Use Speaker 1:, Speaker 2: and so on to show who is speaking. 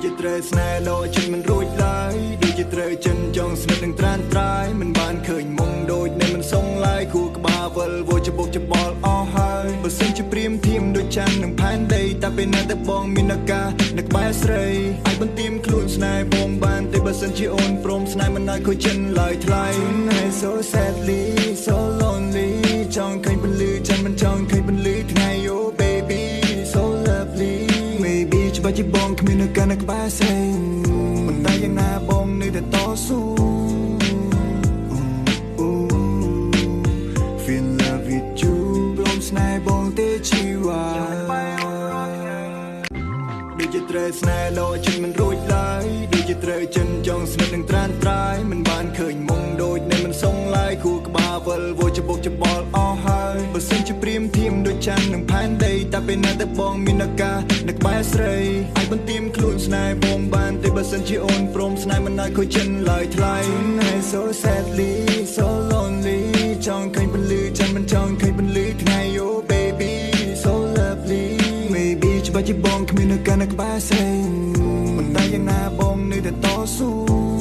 Speaker 1: ជាត្រូវស្នេហ៍ដល់ចិត្តមិនរួចឡើយដូចជាត្រូវចិនចង់ស្និទ្ធនឹងត្រានត្រាយមិនបានឃើញមុំដូចនៅមិនសងឡើយគូក្បាលវិលវច្បុកច្បល់អស់ហើយបើសិនជាព្រៀមធៀមដូចច័ន្ទនឹងផែនដីតែពេលណាតែបងមានអាការនៅក្បែរស្រីអាចបន្ទាមខ្លួនស្នេហ៍បងបានតែបើសិនជាអូនព្រមស្នេហ៍មិនអាចខូចចិនឡើយថ្លៃ So sadly so lonely ចង់ឃើញពន្លឺច័ន្ទមិនចង់ឃើញពន្លឺថ្ងៃ Oh baby so lovely maybe ច្បាស់ជាបងគ្មាននៅកាលនៅក្បែរស្រីប៉ុន្តែយ៉ាងណាបងនៅតែតស៊ូ Feel love with you ព្រមស្នេហ៍បងទេជីវ៉ាដូចជាត្រូវស្នេហ៍ដល់ចិត្តមិនរួចឡើយដូចជាត្រូវចិនចង់ស្និទ្ធនឹងត្រានត្រាយមិនបានឃើញមុំដូចនៅមិនសងឡើយគូក្បាលវិលវច្បុកច្បល់អស់ហើយបើសិនជាព្រៀមធៀមដូចច័ន្ទនឹងផែនដីតែពេលណាតែបងមានអាការនៅក្បែរស្រីអាចបន្ទាមខ្លួនស្នេហ៍បងបានតែបើសិនជាអូនព្រមស្នេហ៍មិនអាចខូចចិនឡើយថ្លៃ So sadly so lonely ចង់ឃើញពន្លឺច័ន្ទមិនចង់ឃើញពន្លឺថ្ងៃ Oh baby so lovely maybe ច្បាស់ជាបងគ្មាននៅកាលនៅក្បែរស្រីប៉ុន្តែយ៉ាងណាបងនៅតែតស៊ូ